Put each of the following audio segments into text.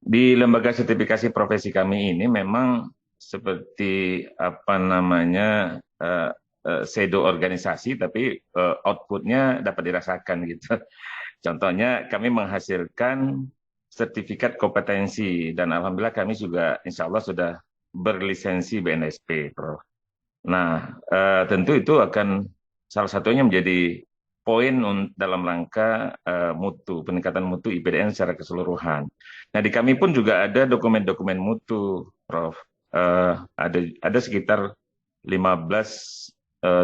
Di lembaga sertifikasi profesi kami ini memang seperti apa namanya pseudo organisasi, tapi outputnya dapat dirasakan gitu. Contohnya kami menghasilkan sertifikat kompetensi dan alhamdulillah kami juga insya Allah sudah berlisensi BNSP, Prof. Nah, tentu itu akan salah satunya menjadi poin dalam rangka mutu, peningkatan mutu IPDN secara keseluruhan. Nah, di kami pun juga ada dokumen-dokumen mutu, Prof. Ada sekitar 15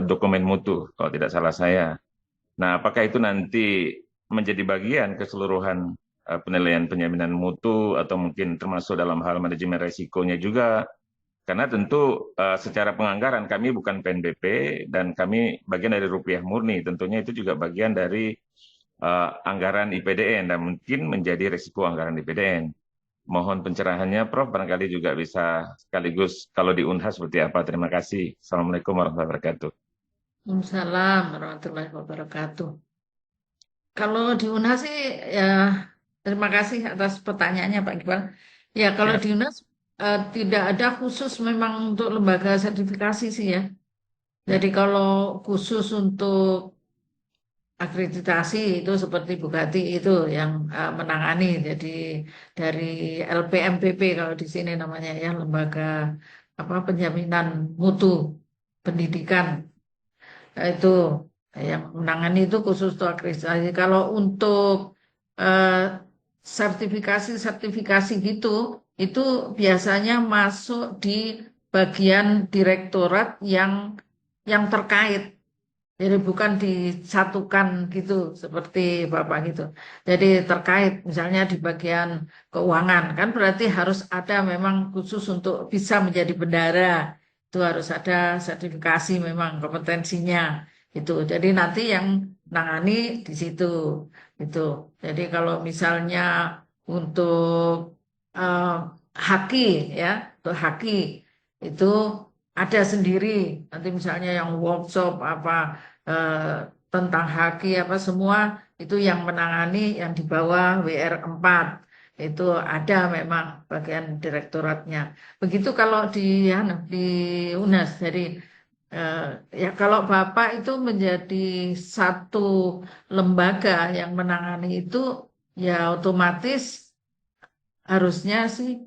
dokumen mutu, kalau tidak salah saya. Nah, apakah itu nanti menjadi bagian keseluruhan penilaian penjaminan mutu atau mungkin termasuk dalam hal manajemen resikonya juga? Karena tentu secara penganggaran kami bukan PNBP dan kami bagian dari rupiah murni. Tentunya itu juga bagian dari anggaran IPDN dan mungkin menjadi risiko anggaran IPDN. Mohon pencerahannya, Prof. Barangkali juga bisa sekaligus kalau di Unhas seperti apa. Terima kasih. Assalamualaikum warahmatullahi wabarakatuh. Waalaikumsalam warahmatullahi wabarakatuh. Kalau di UNAS sih ya terima kasih atas pertanyaannya Pak Iqbal. Ya kalau Ya. di UNAS tidak ada khusus memang untuk lembaga sertifikasi sih ya. Ya. Jadi kalau khusus untuk akreditasi itu seperti Bugatti itu yang menangani. Jadi dari LPMPP kalau di sini namanya ya lembaga apa penjaminan mutu pendidikan. Itu yang menangani itu khusus untuk akreditasi. Kalau untuk eh, sertifikasi-sertifikasi gitu, itu biasanya masuk di bagian direktorat yang terkait. Jadi bukan disatukan gitu seperti Bapak gitu. Jadi terkait misalnya di bagian keuangan kan berarti harus ada memang khusus untuk bisa menjadi bendara. Itu harus ada sertifikasi memang kompetensinya itu. Jadi nanti yang nangani di situ itu. Jadi kalau misalnya untuk eh, haki ya, untuk haki itu ada sendiri. Nanti misalnya yang workshop apa eh, tentang haki apa semua itu yang menangani yang di bawah WR4 itu ada memang bagian direktoratnya. Begitu kalau di UNAS. Jadi eh, ya kalau Bapak itu menjadi satu lembaga yang menangani itu ya otomatis harusnya sih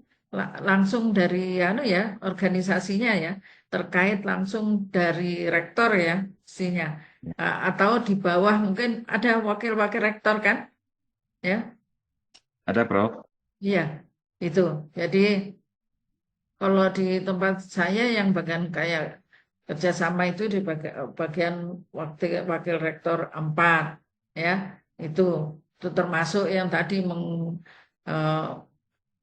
langsung dari ya organisasinya ya terkait langsung dari rektor ya pastinya. Atau di bawah mungkin ada wakil-wakil rektor kan ya. Ada, Prof. Iya itu jadi kalau di tempat saya yang bagian kayak kerjasama itu di bagian wakil rektor 4 ya itu itu termasuk yang tadi eh,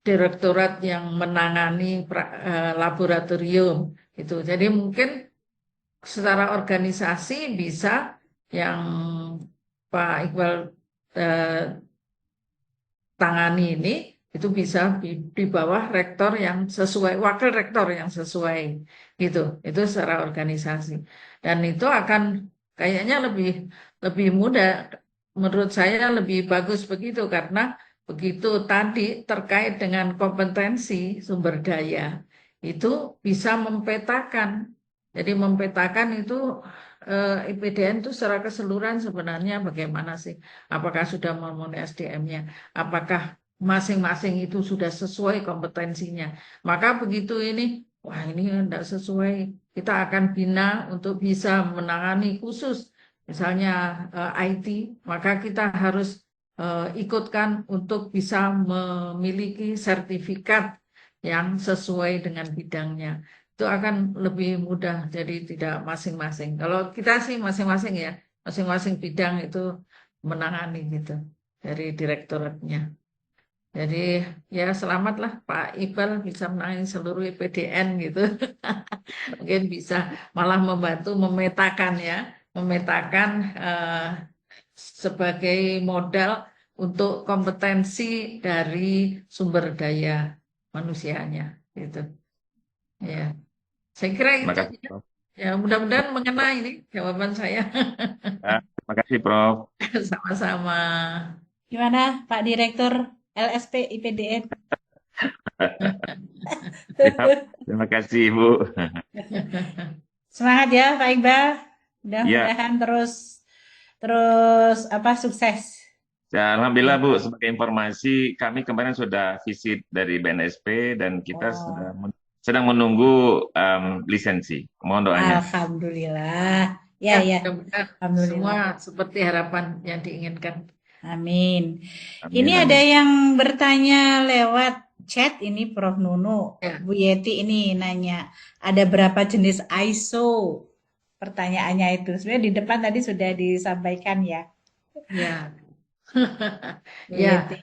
direktorat yang menangani laboratorium itu. Jadi mungkin secara organisasi bisa yang Pak Iqbal eh, tangani ini itu bisa di bawah rektor yang sesuai, wakil rektor yang sesuai gitu. Itu secara organisasi. Dan itu akan kayaknya lebih lebih mudah menurut saya lebih bagus begitu karena begitu tadi terkait dengan kompetensi sumber daya itu bisa mempetakan. Jadi mempetakan itu IPDN itu secara keseluruhan sebenarnya bagaimana sih? Apakah sudah memenuhi SDM-nya? Apakah masing-masing itu sudah sesuai kompetensinya? Maka begitu ini, wah ini tidak sesuai. Kita akan bina untuk bisa menangani khusus, misalnya IT, maka kita harus ikutkan untuk bisa memiliki sertifikat yang sesuai dengan bidangnya. Itu akan lebih mudah, jadi tidak masing-masing. Kalau kita sih masing-masing ya, masing-masing bidang itu menangani gitu dari direktoratnya. Jadi ya selamatlah Pak Iqbal bisa menangani seluruh IPDN gitu. Mungkin bisa malah membantu memetakan ya, memetakan sebagai modal untuk kompetensi dari sumber daya manusianya gitu. Ya, saya kira Terima itu kasih, ya. Prof. Ya, mudah-mudahan mengena ini jawaban saya. Ya, terima kasih, Prof. Sama-sama. Gimana Pak Direktur LSP IPDN? Siap. Terima kasih, Ibu. Semangat ya Pak Iqbal. Ya, Mudah-mudahan terus apa sukses. Alhamdulillah Bu, sebagai informasi kami kemarin sudah visit dari BNSP dan kita sedang menunggu lisensi. Mohon doanya. Alhamdulillah. Ya, mudah-mudahan semua Alhamdulillah. seperti harapan yang diinginkan. Amin. Amin, Ini amin. ada yang bertanya lewat chat ini Prof. Nunu. Ya. Bu Yeti ini nanya, ada berapa jenis ISO? Pertanyaannya itu. Sebenarnya di depan tadi sudah disampaikan ya. Ya. Bu Ya. Yeti.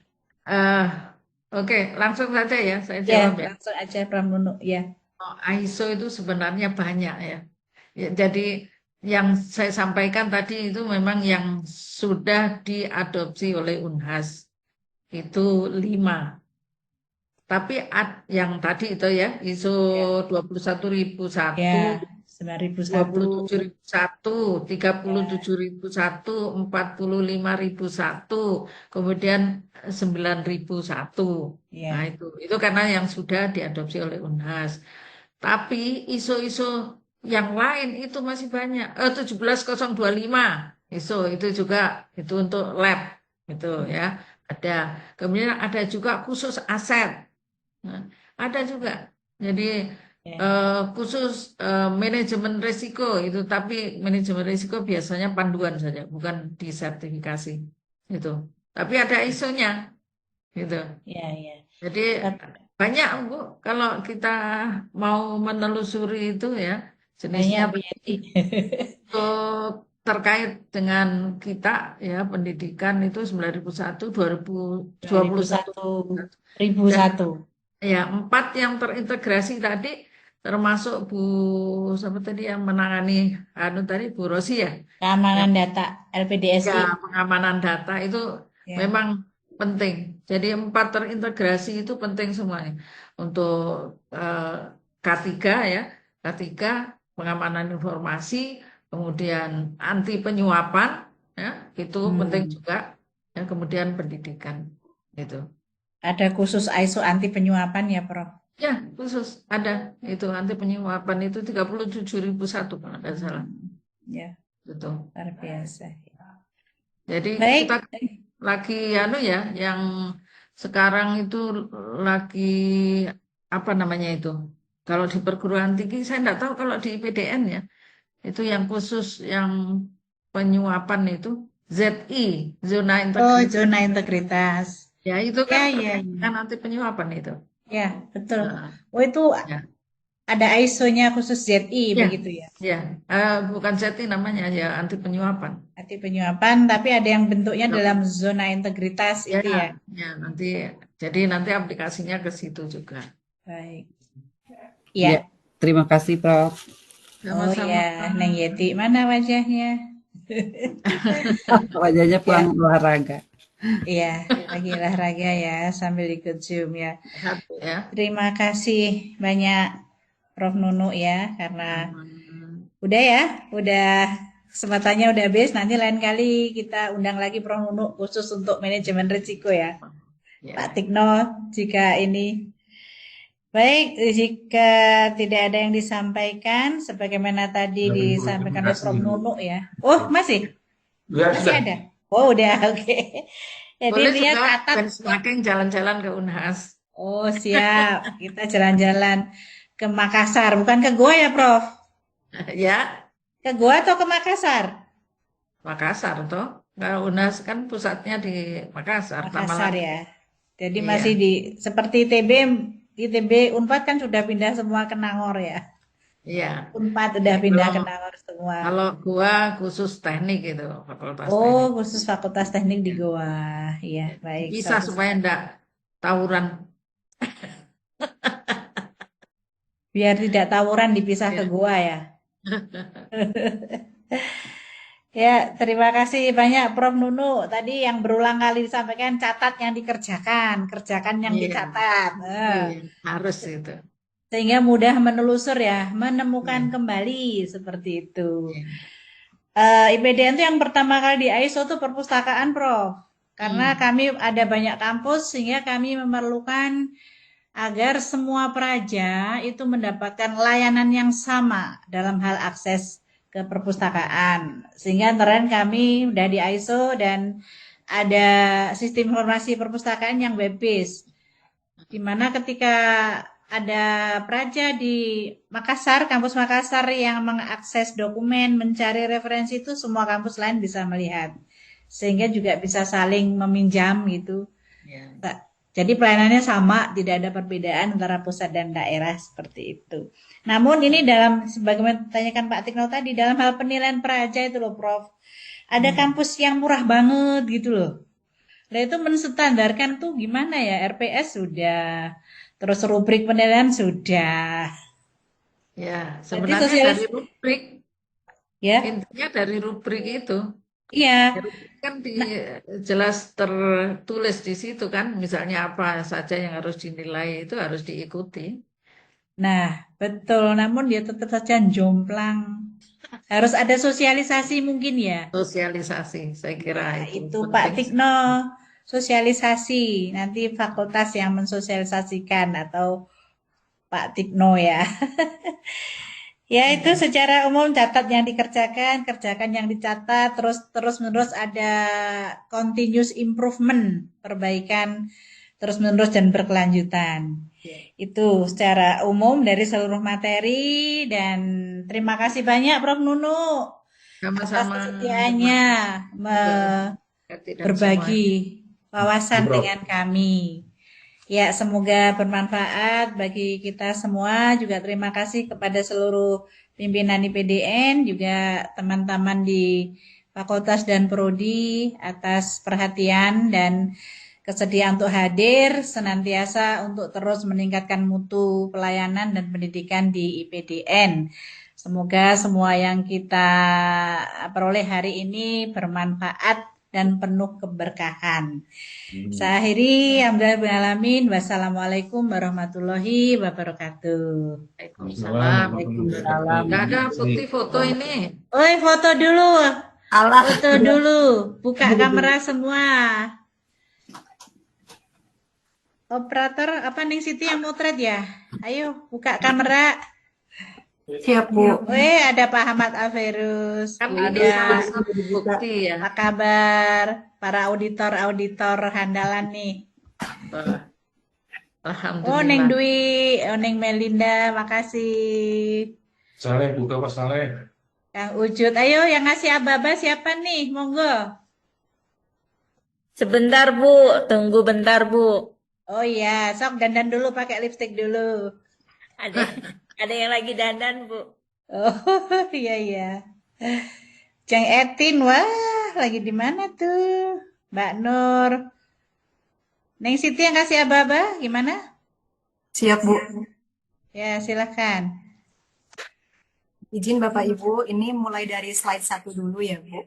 Oke, langsung saja ya saya Ya, jawab ya. langsung aja Prof. Nunu. Ya. ISO itu sebenarnya banyak ya. Jadi yang saya sampaikan tadi itu memang yang sudah diadopsi oleh Unhas itu 5. Tapi yang tadi itu ya ISO 21001, Ya, 9001, 27001, 37001, 45001, kemudian 9001. ya. Nah, itu karena yang sudah diadopsi oleh Unhas. Tapi ISO-ISO yang lain itu masih banyak. 17025 ISO itu juga itu untuk lab itu ya. Ada. Kemudian ada juga khusus aset. Nah, ada juga. Jadi khusus manajemen risiko itu, tapi manajemen risiko biasanya panduan saja, bukan disertifikasi itu. Tapi ada ISO-nya gitu. Ya, ya. Jadi banyak Bu, kalau kita mau menelusuri itu ya jenisnya Banyak, untuk terkait dengan kita ya pendidikan itu 9001, 2021. 1001. Ya, 4 yang terintegrasi tadi termasuk Bu siapa tadi yang menangani tadi Bu Rosi ya. Keamanan Yang data LPDSI. ya, pengamanan data itu Ya. memang penting. Jadi 4 terintegrasi itu penting semuanya. Untuk K3 ya, K3 pengamanan informasi, kemudian anti penyuapan ya, itu penting juga. Ya, kemudian pendidikan itu. Ada khusus ISO anti penyuapan ya, Prof? Ya, khusus ada itu anti penyuapan itu 37001 kalau nggak salah. Ya, Gitu. luar biasa. Jadi Baik. kita lagi ya, yang sekarang itu lagi apa namanya itu? Kalau di perguruan tinggi saya enggak tahu, kalau di PDN ya. Itu yang khusus yang penyuapan itu ZI, zona integritas. Oh, zona integritas. Ya, itu kan Ya. anti penyuapan itu. Ya, betul. Nah, Oh, itu ya. ada ISO-nya khusus ZI Ya. begitu ya? Ya, bukan ZI namanya ya, anti penyuapan. Anti penyuapan, tapi ada yang bentuknya dalam zona integritas itu ya? Ya, jadi nanti aplikasinya ke situ juga. Baik. Ya, terima kasih Prof. Sama-sama. Oh ya, Neng Yeti, mana wajahnya? Wajahnya pulang olahraga. Iya, lagi olahraga ya, sambil ikut Zoom ya. Ya. Terima kasih banyak Prof. Nunu ya, karena udah kesempatannya udah habis. Nanti lain kali kita undang lagi Prof. Nunu khusus untuk manajemen risiko ya. Pak Tikno, jika ini baik, jika tidak ada yang disampaikan, sebagaimana tadi disampaikan oleh Prof. Nunu ya. Oh, masih ada. Oh, udah, oke. Jadi boleh dia juga catat benchmarking jalan-jalan ke Unhas. Oh, siap. Kita jalan-jalan ke Makassar, bukan ke Goa ya, Prof? Ya. Ke Goa atau ke Makassar? Makassar toh. Kalau Unhas kan pusatnya di Makassar. Makassar ya. Jadi masih seperti ITB Unpad kan sudah pindah semua ke Nangor ya. Iya. Unpad udah pindah ke Nangor semua. Kalau Goa khusus teknik itu, fakultas teknik. Oh, khusus fakultas teknik di Goa. Iya, baik. Bisa supaya enggak tawuran. Biar tidak tawuran dipisah ke Goa ya. Ya, terima kasih banyak Prof. Nunu. Tadi yang berulang kali disampaikan, catat yang dikerjakan, kerjakan yang dicatat. Harus itu. Sehingga mudah menelusur ya, menemukan kembali seperti itu. IPDN itu yang pertama kali di ISO itu perpustakaan, Prof. Karena kami ada banyak kampus, sehingga kami memerlukan agar semua praja itu mendapatkan layanan yang sama dalam hal akses ke perpustakaan. Sehingga antara lain kami udah di ISO dan ada sistem informasi perpustakaan yang web based. Di mana ketika ada praja di Makassar, kampus Makassar yang mengakses dokumen, mencari referensi itu semua kampus lain bisa melihat. Sehingga juga bisa saling meminjam gitu. Ya. Jadi pelayanannya sama, tidak ada perbedaan antara pusat dan daerah seperti itu. Namun ini dalam, sebagaimana ditanyakan Pak Tikno tadi, dalam hal penilaian praja itu loh Prof. Ada kampus yang murah banget gitu loh. Nah itu menstandarkan tuh gimana ya, RPS sudah, terus rubrik penilaian sudah. Ya, Nanti sebenarnya sosialis, dari rubrik, ya, intinya dari rubrik itu. iya. Rubrik kan jelas tertulis di situ kan, misalnya apa saja yang harus dinilai itu harus diikuti. Nah, betul. Namun dia tetap saja jomplang. Harus ada sosialisasi mungkin ya. Sosialisasi, saya kira Nah, itu itu Pak penting. Tikno, sosialisasi. Nanti fakultas yang mensosialisasikan atau Pak Tikno ya. Ya itu secara umum catat yang dikerjakan, kerjakan yang dicatat, terus menerus ada continuous improvement, perbaikan terus menerus dan berkelanjutan. Itu secara umum dari seluruh materi dan terima kasih banyak Prof Nunu atas Sama-sama kesediaannya dan berbagi wawasan dengan kami. Ya, semoga bermanfaat bagi kita semua. Juga terima kasih kepada seluruh pimpinan IPDN, juga teman-teman di Fakultas dan Prodi atas perhatian dan kesediaan untuk hadir, senantiasa untuk terus meningkatkan mutu pelayanan dan pendidikan di IPDN. Semoga semua yang kita peroleh hari ini bermanfaat dan penuh keberkahan. Saya akhiri, alhamdulillahirrahmanirrahim. Wassalamualaikum warahmatullahi wabarakatuh. Waalaikumsalam. Nggak ada bukti foto ini. Oi, foto dulu. Foto dulu. Buka kamera semua. Operator, apa Ning Siti yang motret ya? Ayo, buka kamera. Siap, Bu. Weh, ada Pak Ahmad Averus. Kan Ada ini salah satu bukti ya. apa kabar? Para auditor handalan nih. Oh, Neng Alhamdulillah. Dwi, Neng Melinda, makasih. Saleh, buka Pak Saleh. Kang Ujud, ayo yang ngasih aba-aba siapa nih? Monggo. Sebentar, Bu. Tunggu bentar, Bu. Oh iya, sok dandan dulu pakai lipstick dulu. Ada yang lagi dandan, Bu. Oh iya iya. Ceng Etin, wah lagi di mana tuh? Mbak Nur. Neng Siti yang kasih aba-aba, gimana? Siap, Bu. Ya, silakan. Izin Bapak Ibu, ini mulai dari slide 1 dulu ya, Bu.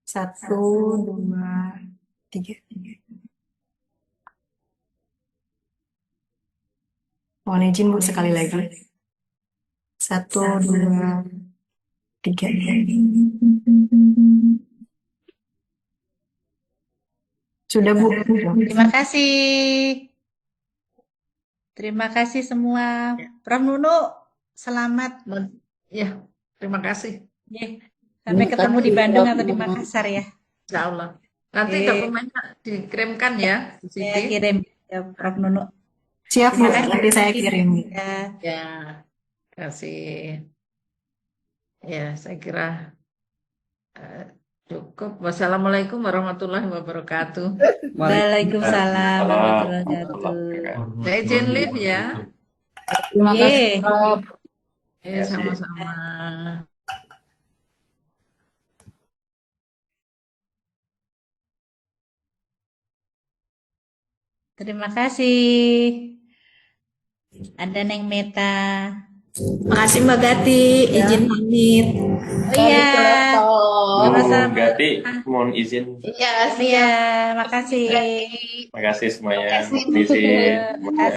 1, 2, 3. Mohon izin, Bu, sekali lagi. 1, 2, 3. Sudah, Bu. Terima kasih. Terima kasih semua. Prof Nunu, selamat. Ya, terima kasih. Sampai ketemu di Bandung atau di Makassar ya. Insya Allah. Nanti dokumennya dikirimkan ya, Bu Saya Siti. kirim ke Prof Nunu. Siap, Bu. Nanti saya kirim. Ya, kasih. Ya, saya kira cukup. Wassalamualaikum warahmatullahi wabarakatuh. Waalaikumsalam warahmatullahi wabarakatuh. Saya izin live ya. Terima kasih, Ye. Prof. Ya, sama-sama. Terima kasih. Ada Neng Meta. Makasih Mbak Gati, izin pamit. Oh iya. Sama-sama. Gati, mohon izin. Iya, Iya, makasih. Makasih semuanya. Makasih. Izin.